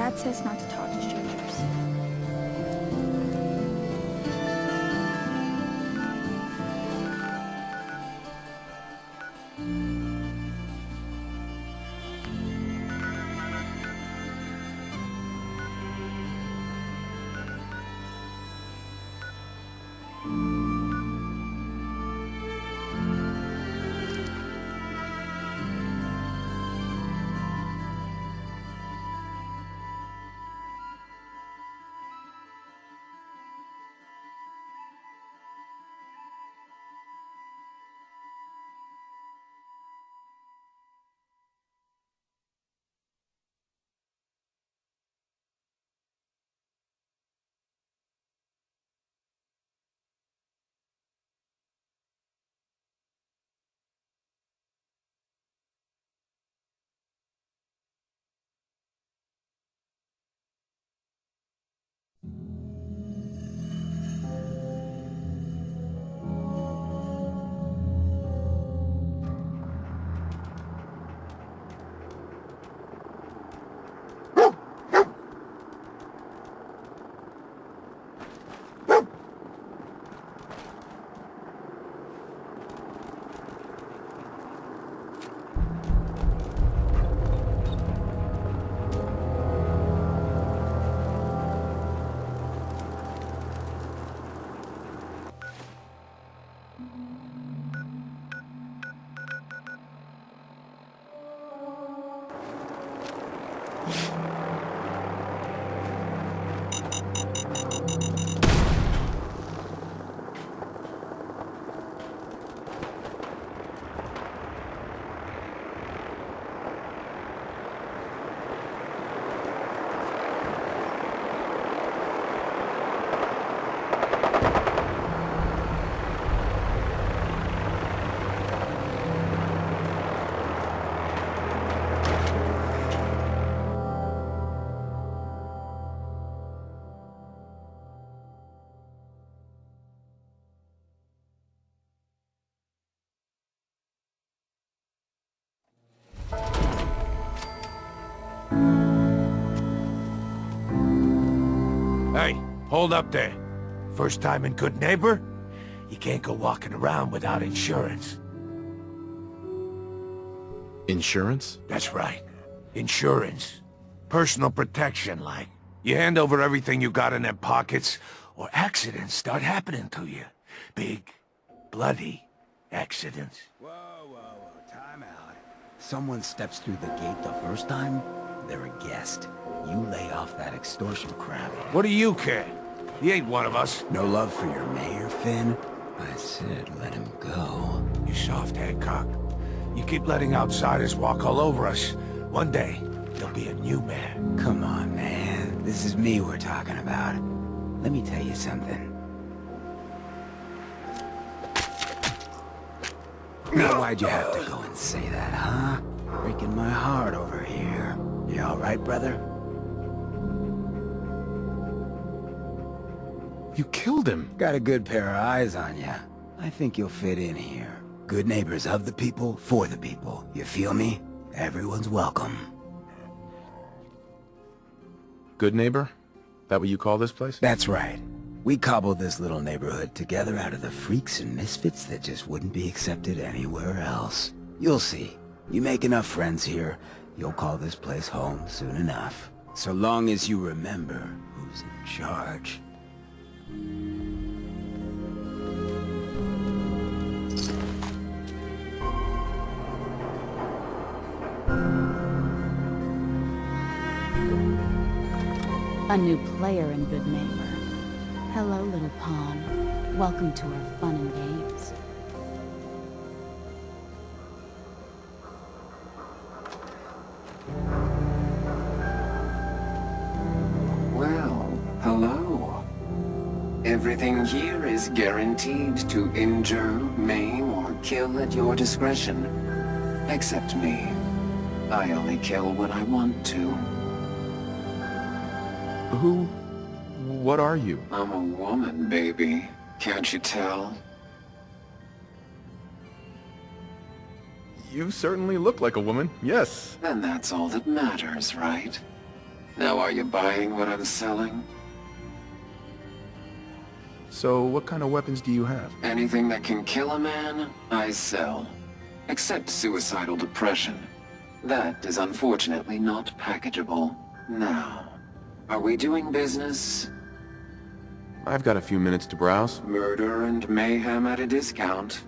Dad says not to talk to strangers. Hey, hold up there. First time in Good Neighbor? You can't go walking around without insurance. Insurance? That's right. Insurance. Personal protection, like. You hand over everything you got in them pockets, or accidents start happening to you. Big, bloody accidents. Whoa, time out. Someone steps through the gate the first time, they're a guest. You lay off that extortion crap. What do you care? He ain't one of us. No love for your mayor, Finn? I said let him go. You soft, Hancock. You keep letting outsiders walk all over us. One day, there'll be a new mayor. Come on, man. This is me we're talking about. Let me tell you something. Now, why'd you have to go and say that, huh? Breaking my heart over here. You all right, brother? You killed him. Got a good pair of eyes on ya. I think you'll fit in here. Good neighbors of the people, for the people. You feel me? Everyone's welcome. Good neighbor? That what you call this place? That's right. We cobbled this little neighborhood together out of the freaks and misfits that just wouldn't be accepted anywhere else. You'll see. You make enough friends here, you'll call this place home soon enough. So long as you remember who's in charge. A new player in Good Neighbor. Hello, little pawn. Welcome to our fun and games. Well, hello. Everything here is guaranteed to injure, maim, or kill at your discretion. Except me. I only kill when I want to. Who? What are you? I'm a woman, baby. Can't you tell? You certainly look like a woman, yes. And that's all that matters, right? Now are you buying what I'm selling? So, what kind of weapons do you have? Anything that can kill a man, I sell. Except suicidal depression. That is unfortunately not packageable. Now, are we doing business? I've got a few minutes to browse. Murder and mayhem at a discount.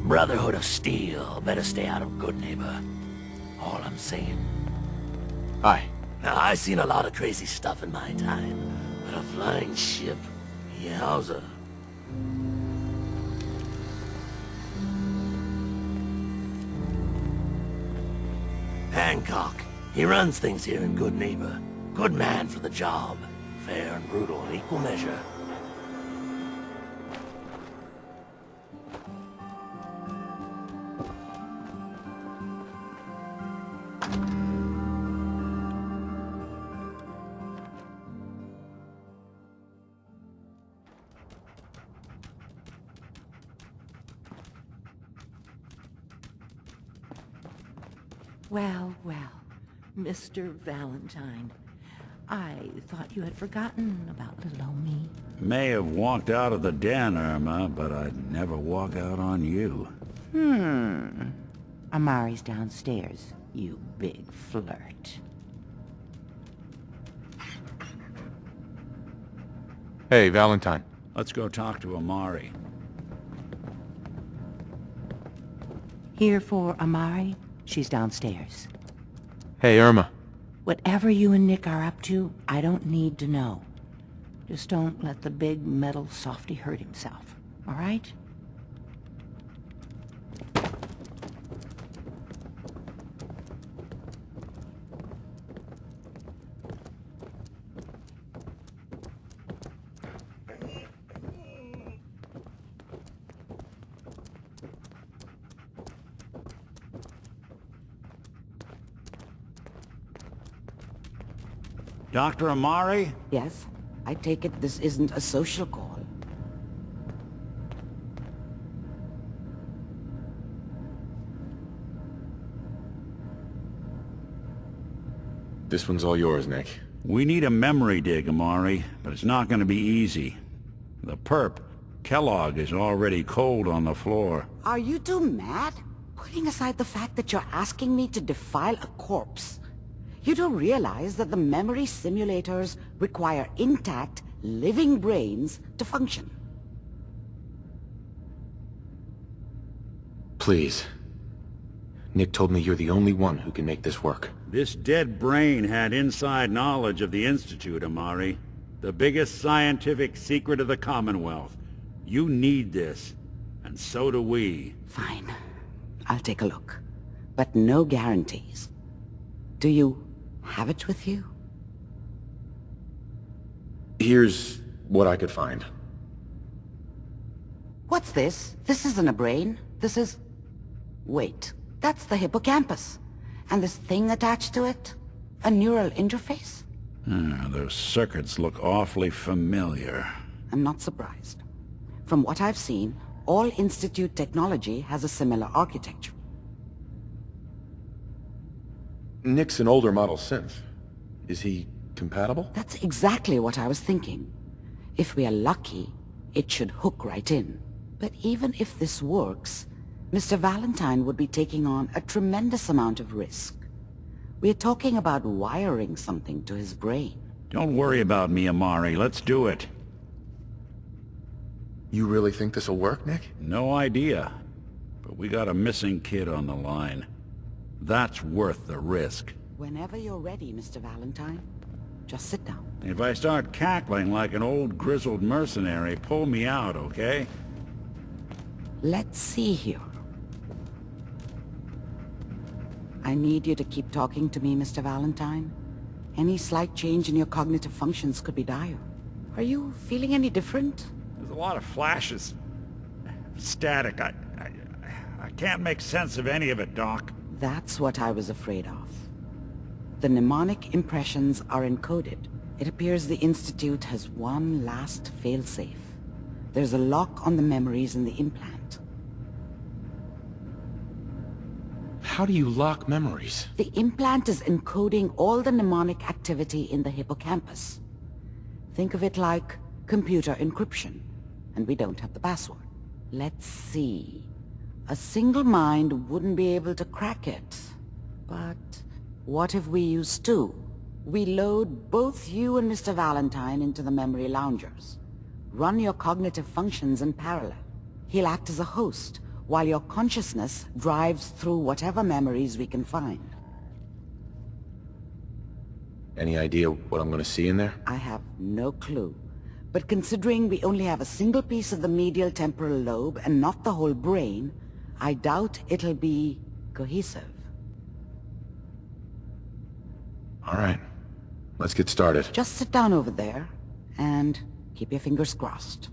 Brotherhood of Steel better stay out of Good Neighbor. All I'm saying. Hi. Now, I've seen a lot of crazy stuff in my time, but a flying ship, yowza. Hancock. He runs things here in Good Neighbor. Good man for the job. Fair and brutal in equal measure. Well, well, Mr. Valentine. I thought you had forgotten about little old me. May have walked out of the den, Irma, but I'd never walk out on you. Amari's downstairs, you big flirt. Hey, Valentine. Let's go talk to Amari. Here for Amari? She's downstairs. Hey, Irma. Whatever you and Nick are up to, I don't need to know. Just don't let the big metal softy hurt himself, all right? Dr. Amari? Yes? I take it this isn't a social call. This one's all yours, Nick. We need a memory dig, Amari, but it's not gonna be easy. The perp, Kellogg, is already cold on the floor. Are you two mad? Putting aside the fact that you're asking me to defile a corpse, you don't realize that the memory simulators require intact, living brains to function. Please. Nick told me you're the only one who can make this work. This dead brain had inside knowledge of the Institute, Amari. The biggest scientific secret of the Commonwealth. You need this, and so do we. Fine. I'll take a look. But no guarantees. Do you have it with you? Here's what I could find. What's this? This isn't a brain. This is... Wait. That's the hippocampus. And this thing attached to it? A neural interface? Those circuits look awfully familiar. I'm not surprised. From what I've seen, all Institute technology has a similar architecture. Nick's an older model synth. Is he compatible? That's exactly what I was thinking. If we are lucky, it should hook right in. But even if this works, Mr. Valentine would be taking on a tremendous amount of risk. We're talking about wiring something to his brain. Don't worry about me, Amari. Let's do it. You really think this'll work, Nick? No idea. But we got a missing kid on the line. That's worth the risk. Whenever you're ready, Mr. Valentine, just sit down. If I start cackling like an old grizzled mercenary, pull me out, okay? Let's see here. I need you to keep talking to me, Mr. Valentine. Any slight change in your cognitive functions could be dire. Are you feeling any different? There's a lot of flashes. Static. I can't make sense of any of it, Doc. That's what I was afraid of. The mnemonic impressions are encoded. It appears the Institute has one last failsafe. There's a lock on the memories in the implant. How do you lock memories? The implant is encoding all the mnemonic activity in the hippocampus. Think of it like computer encryption, and we don't have the password. Let's see. A single mind wouldn't be able to crack it. But what if we use two? We load both you and Mr. Valentine into the memory loungers. Run your cognitive functions in parallel. He'll act as a host, while your consciousness drives through whatever memories we can find. Any idea what I'm gonna see in there? I have no clue. But considering we only have a single piece of the medial temporal lobe and not the whole brain, I doubt it'll be cohesive. All right. Let's get started. Just sit down over there and keep your fingers crossed.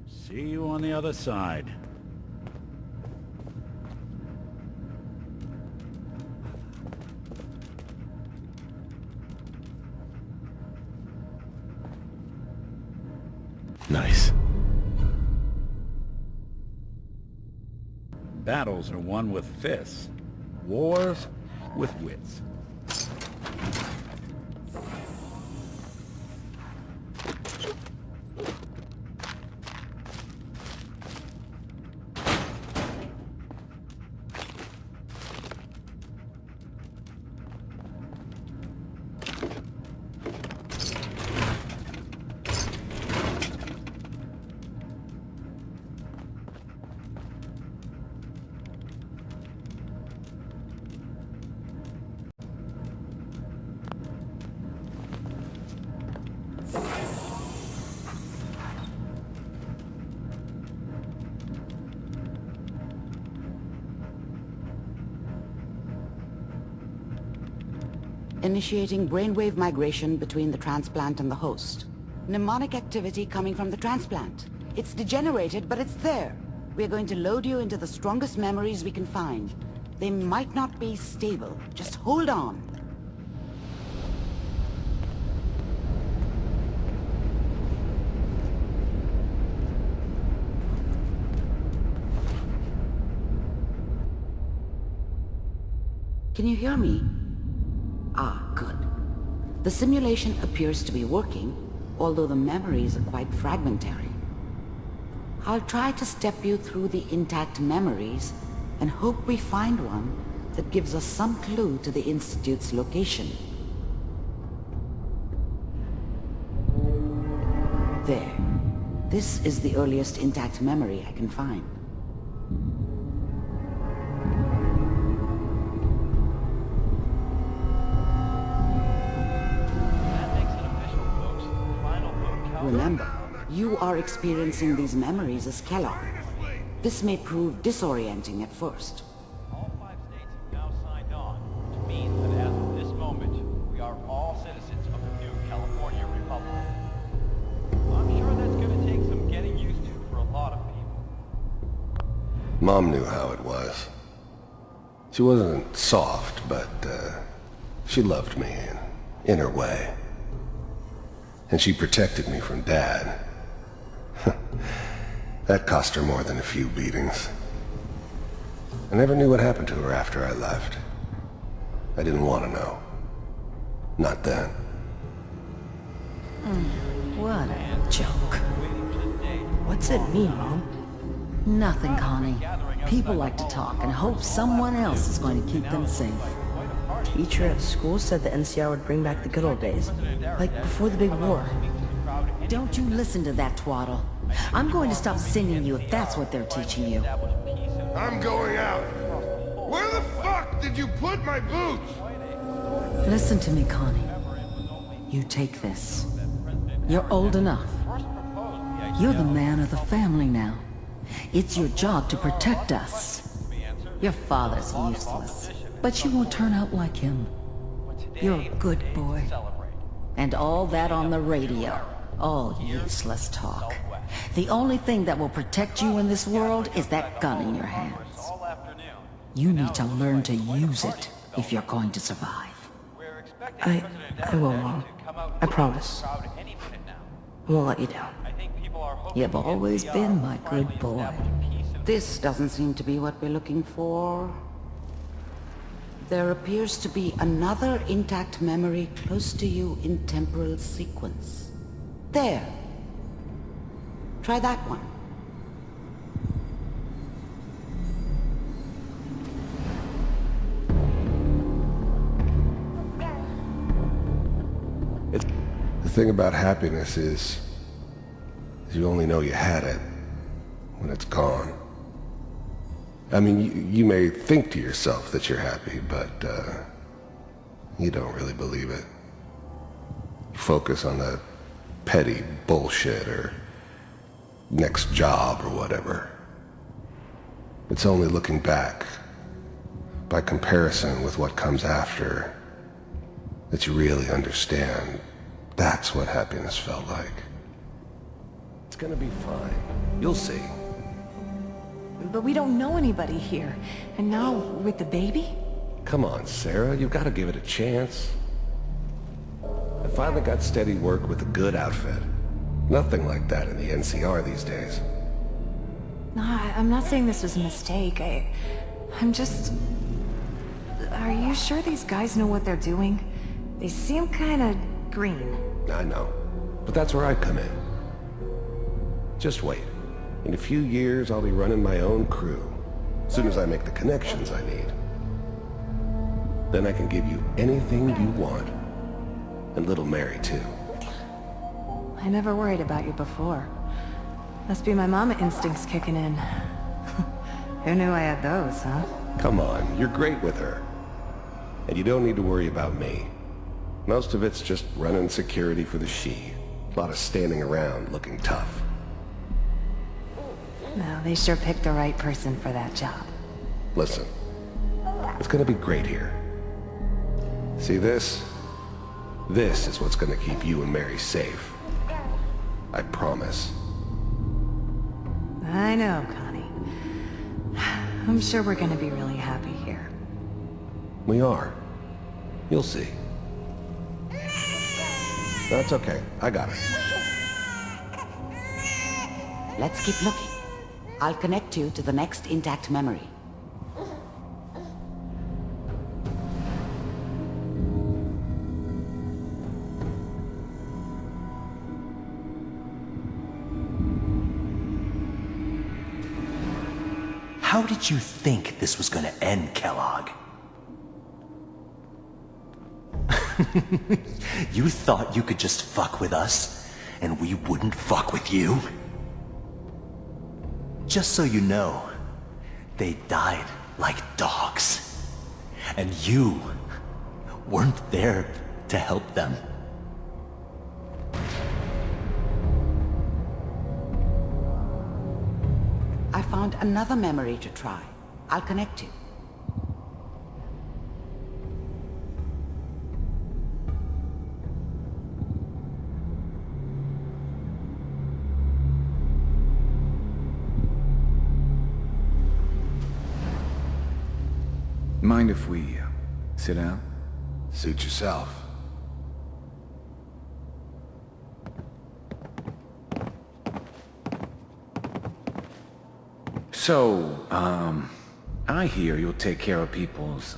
See you on the other side. Nice. Battles are won with fists. Wars with wits. Initiating brainwave migration between the transplant and the host. Mnemonic activity coming from the transplant. It's degenerated, but it's there. We're going to load you into the strongest memories we can find. They might not be stable. Just hold on. Can you hear me? Ah, good. The simulation appears to be working, although the memories are quite fragmentary. I'll try to step you through the intact memories and hope we find one that gives us some clue to the Institute's location. There. This is the earliest intact memory I can find. Remember, you are experiencing these memories as Kellogg. This may prove disorienting at first. All 5 states have now signed on, which means that as of this moment, we are all citizens of the new California Republic. I'm sure that's going to take some getting used to for a lot of people. Mom knew how it was. She wasn't soft, but she loved me in her way. And she protected me from Dad. That cost her more than a few beatings. I never knew what happened to her after I left. I didn't want to know. Not then. What a joke. What's it mean, Mom? Nothing, Connie. People like to talk and hope someone else is going to keep them safe. Teacher at school said the NCR would bring back the good old days, like before the big war. Don't you listen to that twaddle. I'm going to stop singing you if that's what they're teaching you. I'm going out. Where the fuck did you put my boots? Listen to me, Connie. You take this. You're old enough. You're the man of the family now. It's your job to protect us. Your father's useless, but you won't turn out like him. You're a good boy. And all that on the radio. All useless talk. The only thing that will protect you in this world is that gun in your hands. You need to learn to use it if you're going to survive. I will, Mom. I promise. I won't let you down. You've always been my good boy. This doesn't seem to be what we're looking for. There appears to be another intact memory close to you in temporal sequence. There. Try that one. The thing about happiness is you only know you had it when it's gone. I mean, you may think to yourself that you're happy, but you don't really believe it. You focus on the petty bullshit or next job or whatever. It's only looking back, by comparison with what comes after, that you really understand that's what happiness felt like. It's gonna be fine. You'll see. But we don't know anybody here. And now, with the baby? Come on, Sarah, you've got to give it a chance. I finally got steady work with a good outfit. Nothing like that in the NCR these days. No, I'm not saying this was a mistake. I'm just... Are you sure these guys know what they're doing? They seem kinda green. I know, but that's where I come in. Just wait. In a few years, I'll be running my own crew. As soon as I make the connections I need. Then I can give you anything you want. And little Mary, too. I never worried about you before. Must be my mama instincts kicking in. Who knew I had those, huh? Come on, you're great with her. And you don't need to worry about me. Most of it's just running security for the she. A lot of standing around looking tough. No, they sure picked the right person for that job. Listen, it's gonna be great here. See this? This is what's gonna keep you and Mary safe. I promise. I know, Connie. I'm sure we're gonna be really happy here. We are. You'll see. That's okay. I got it. Let's keep looking. I'll connect you to the next intact memory. How did you think this was gonna end, Kellogg? You thought you could just fuck with us, and we wouldn't fuck with you? Just so you know, they died like dogs. And you weren't there to help them. I found another memory to try. I'll connect you. Mind if we sit down? Suit yourself. So, I hear you'll take care of people's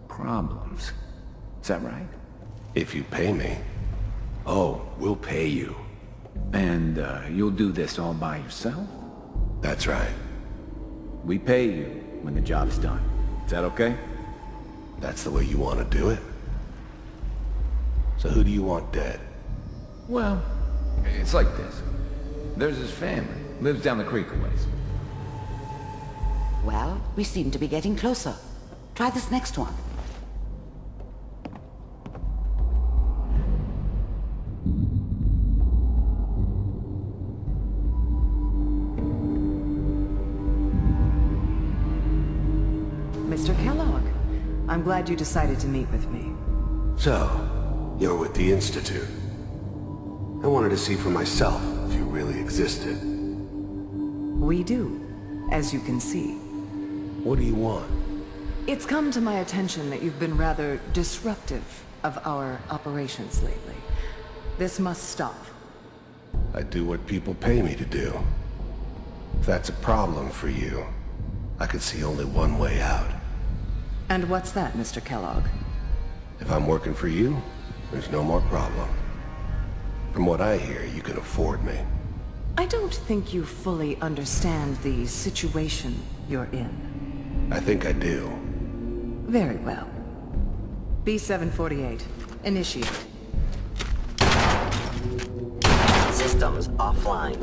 problems. Is that right? If you pay me. Oh, we'll pay you. And, you'll do this all by yourself? That's right. We pay you when the job's done. Is that okay? That's the way you want to do it? So who do you want dead? Well, it's like this. There's his family. Lives down the creek a ways. Well, we seem to be getting closer. Try this next one. Mr. Kellogg, I'm glad you decided to meet with me. So, you're with the Institute. I wanted to see for myself if you really existed. We do, as you can see. What do you want? It's come to my attention that you've been rather disruptive of our operations lately. This must stop. I do what people pay me to do. If that's a problem for you, I could see only one way out. And what's that, Mr. Kellogg? If I'm working for you, there's no more problem. From what I hear, you can afford me. I don't think you fully understand the situation you're in. I think I do. Very well. B-748, initiate. Systems offline.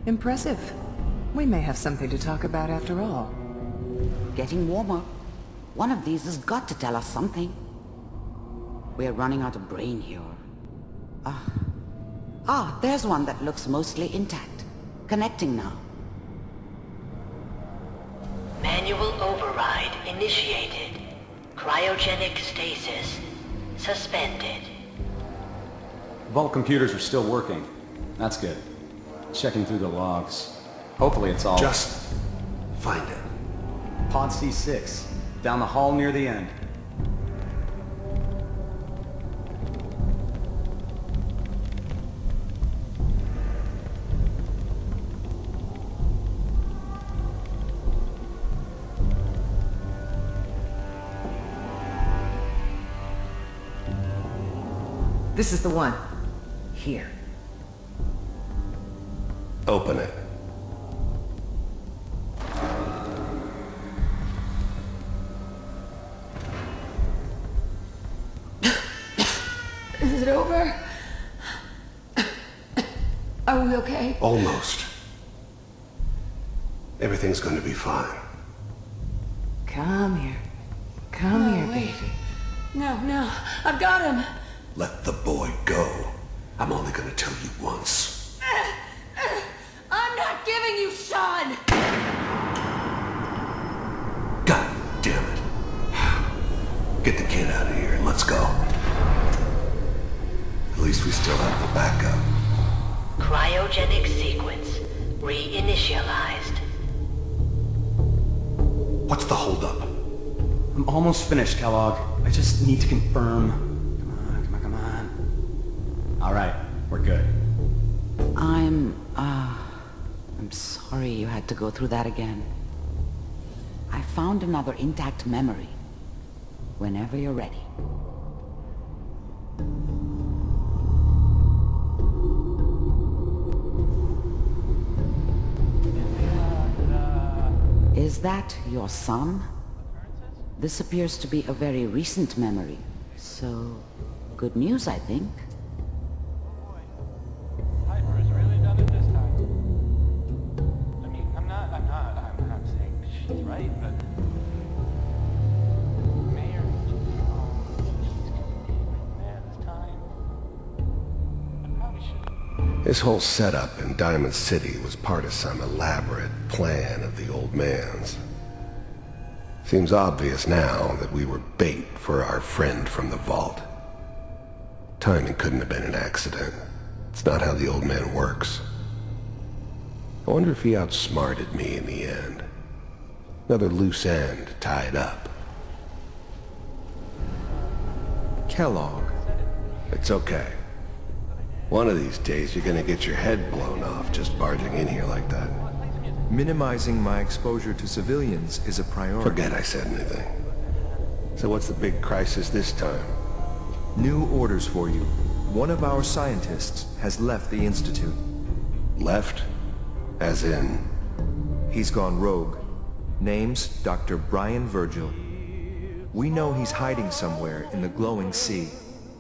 Impressive. We may have something to talk about after all. Getting warmer. One of these has got to tell us something. We're running out of brain here. There's one that looks mostly intact. Connecting now. Manual override initiated. Cryogenic stasis suspended. Vault computers are still working. That's good. Checking through the logs. Hopefully it's all... Just find it. Pod C6. Down the hall near the end. This is the one. Here. Open it. Is it over? Are we okay? Almost. Everything's going to be fine. Come here. Come here, wait. baby. No, I've got him. Let the boy go. I'm only going to tell you once. I'm not giving you Sean! God damn it. Get the kid out of here and let's go. At least we still have the backup. Cryogenic sequence reinitialized. What's the holdup? I'm almost finished, Kellogg. I just need to confirm. Come on. All right, we're good. I'm sorry you had to go through that again. I found another intact memory. Whenever you're ready. Is that your son? This appears to be a very recent memory, so good news, I think. Piper has really done it this time. I mean, I'm not saying she's right, but Mayor, she's gonna be there this time. I probably should. This whole setup in Diamond City was part of some elaborate plan of the old man's. Seems obvious now that we were bait for our friend from the vault. Timing couldn't have been an accident. It's not how the old man works. I wonder if he outsmarted me in the end. Another loose end tied up. Kellogg. It's okay. One of these days you're gonna get your head blown off just barging in here like that. Minimizing my exposure to civilians is a priority. Forget I said anything. So what's the big crisis this time? New orders for you. One of our scientists has left the Institute. Left? As in? He's gone rogue. Name's Dr. Brian Virgil. We know he's hiding somewhere in the glowing sea.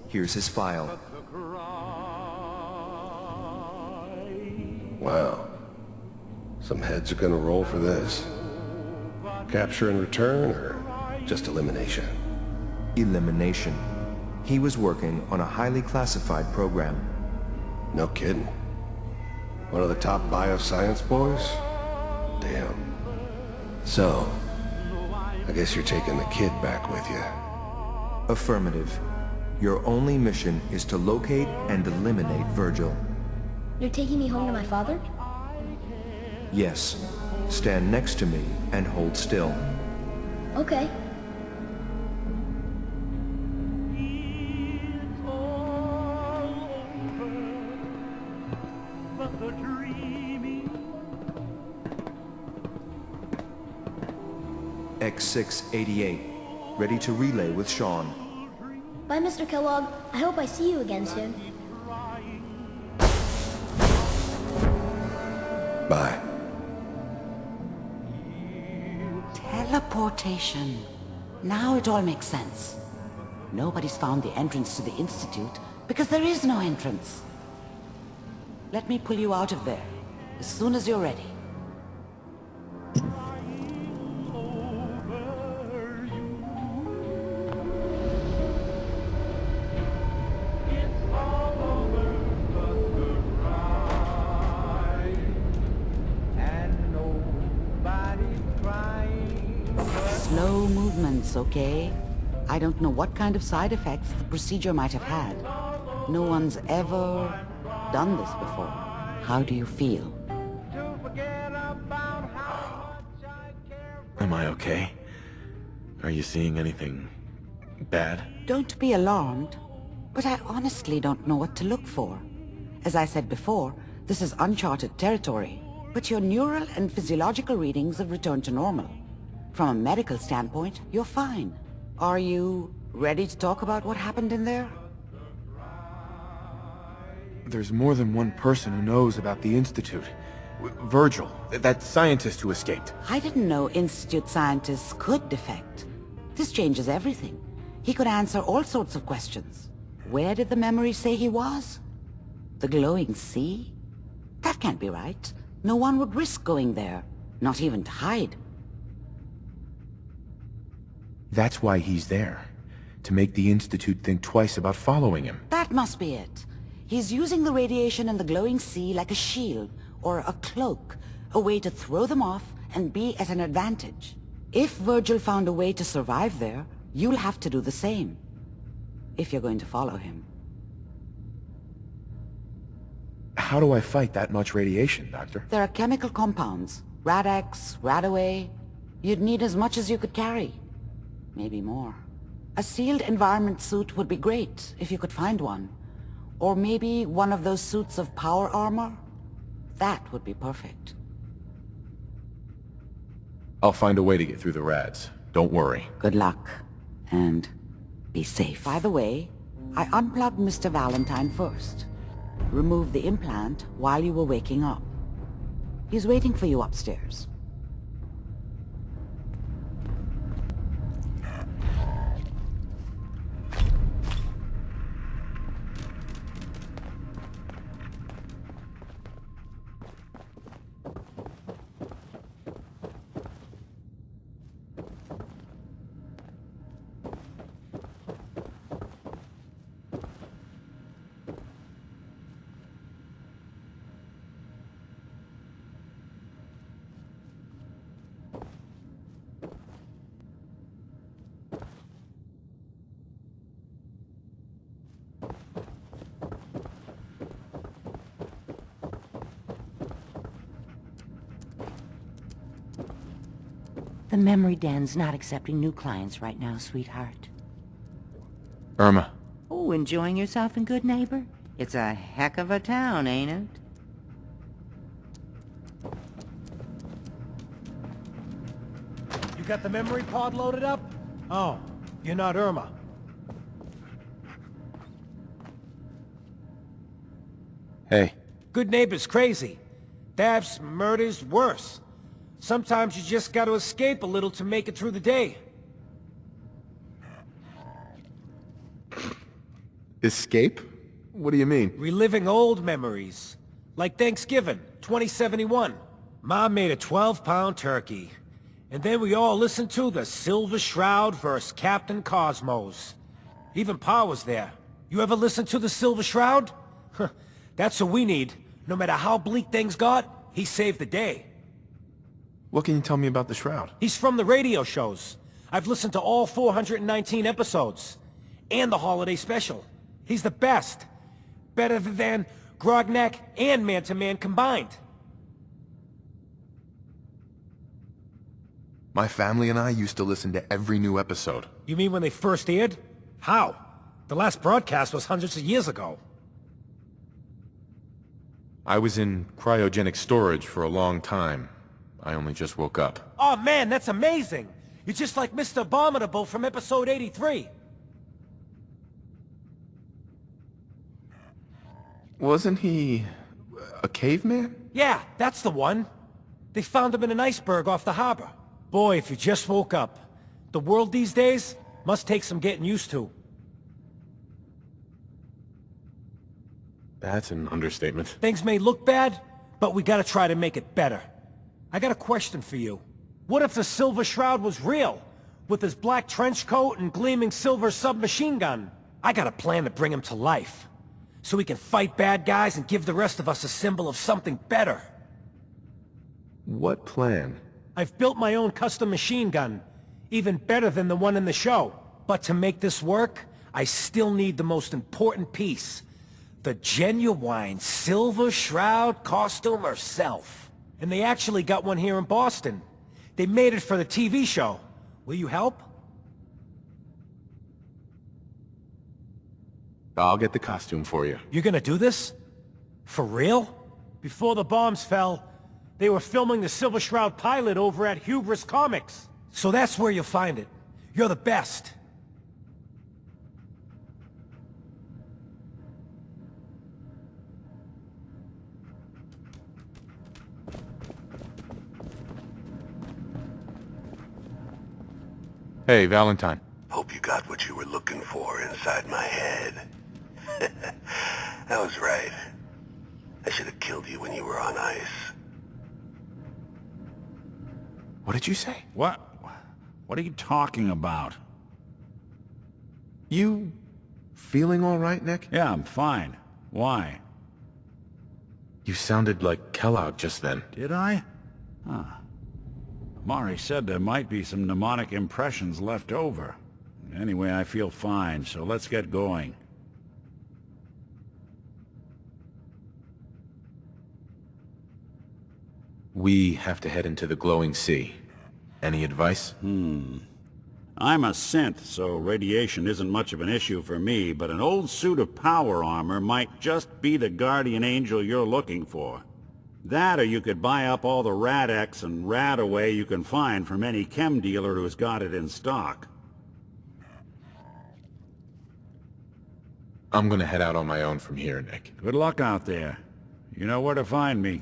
Here's his file. Wow. Some heads are gonna roll for this. Capture and return, or just elimination? Elimination. He was working on a highly classified program. No kidding. One of the top bioscience boys? Damn. So, I guess you're taking the kid back with you. Affirmative. Your only mission is to locate and eliminate Virgil. You're taking me home to my father? Yes. Stand next to me and hold still. Okay. X688. Ready to relay with Sean. Bye, Mr. Kellogg. I hope I see you again soon. Bye. Teleportation. Now it all makes sense. Nobody's found the entrance to the Institute because there is no entrance. Let me pull you out of there as soon as you're ready. Slow movements, okay? I don't know what kind of side effects the procedure might have had. No one's ever done this before. How do you feel? Am I okay? Are you seeing anything bad? Don't be alarmed, but I honestly don't know what to look for. As I said before, this is uncharted territory, but your neural and physiological readings have returned to normal. From a medical standpoint, you're fine. Are you ready to talk about what happened in there? There's more than one person who knows about the Institute. Virgil, that scientist who escaped. I didn't know Institute scientists could defect. This changes everything. He could answer all sorts of questions. Where did the memory say he was? The glowing sea? That can't be right. No one would risk going there, not even to hide. That's why he's there. To make the Institute think twice about following him. That must be it. He's using the radiation in the glowing sea like a shield, or a cloak, a way to throw them off and be at an advantage. If Virgil found a way to survive there, you'll have to do the same. If you're going to follow him. How do I fight that much radiation, Doctor? There are chemical compounds. Rad-X, Radaway. You'd need as much as you could carry. Maybe more. A sealed environment suit would be great, if you could find one. Or maybe one of those suits of power armor? That would be perfect. I'll find a way to get through the rads. Don't worry. Good luck. And be safe. By the way, I unplugged Mr. Valentine first. Removed the implant while you were waking up. He's waiting for you upstairs. The memory den's not accepting new clients right now, sweetheart. Irma. Oh, enjoying yourself in Good Neighbor? It's a heck of a town, ain't it? You got the memory pod loaded up? Oh, you're not Irma. Hey. Good Neighbor's crazy. Thefts, murders, worse. Sometimes you just gotta escape a little to make it through the day. Escape? What do you mean? Reliving old memories. Like Thanksgiving, 2071. Mom made a 12-pound turkey. And then we all listened to the Silver Shroud vs. Captain Cosmos. Even Pa was there. You ever listen to the Silver Shroud? That's what we need. No matter how bleak things got, he saved the day. What can you tell me about the Shroud? He's from the radio shows. I've listened to all 419 episodes. And the holiday special. He's the best. Better than Grognak and Man to Man combined. My family and I used to listen to every new episode. You mean when they first aired? How? The last broadcast was hundreds of years ago. I was in cryogenic storage for a long time. I only just woke up. Oh man, that's amazing! You're just like Mr. Abominable from episode 83. Wasn't he a caveman? Yeah, that's the one. They found him in an iceberg off the harbor. Boy, if you just woke up. The world these days must take some getting used to. That's an understatement. Things may look bad, but we gotta try to make it better. I got a question for you. What if the Silver Shroud was real? With his black trench coat and gleaming silver submachine gun? I got a plan to bring him to life. So we can fight bad guys and give the rest of us a symbol of something better. What plan? I've built my own custom machine gun. Even better than the one in the show. But to make this work, I still need the most important piece. The genuine Silver Shroud costume herself. And they actually got one here in Boston. They made it for the TV show. Will you help? I'll get the costume for you. You're gonna do this? For real? Before the bombs fell, they were filming the Silver Shroud pilot over at Hubris Comics. So that's where you'll find it. You're the best. Hey, Valentine. Hope you got what you were looking for inside my head. I was right. I should have killed you when you were on ice. What did you say? What are you talking about? You feeling all right, Nick? Yeah, I'm fine. Why? You sounded like Kellogg just then. Did I? Huh. Mari said there might be some mnemonic impressions left over. Anyway, I feel fine, so let's get going. We have to head into the glowing sea. Any advice? I'm a synth, so radiation isn't much of an issue for me, but an old suit of power armor might just be the guardian angel you're looking for. That, or you could buy up all the Rad-X and Rad-Away you can find from any chem dealer who's got it in stock. I'm gonna head out on my own from here, Nick. Good luck out there. You know where to find me.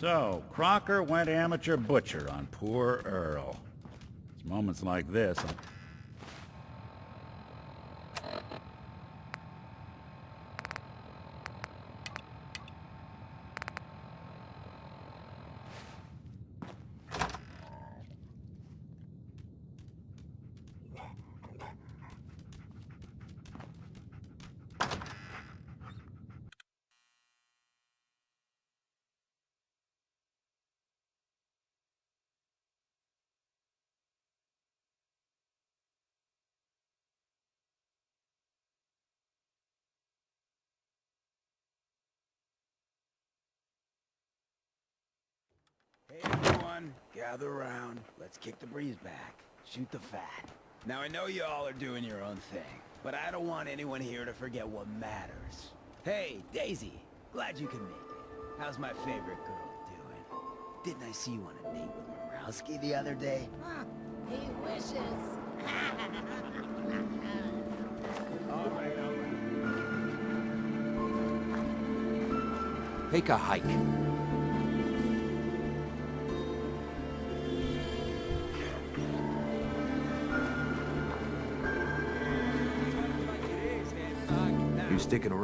So, Crocker went amateur butcher on poor Earl. It's moments like this. Hey everyone, gather around. Let's kick the breeze back. Shoot the fat. Now I know you all are doing your own thing, but I don't want anyone here to forget what matters. Hey, Daisy, glad you can make it. How's my favorite girl doing? Didn't I see you on a date with Morowski the other day? He wishes. All right. Take a hike. You sticking around?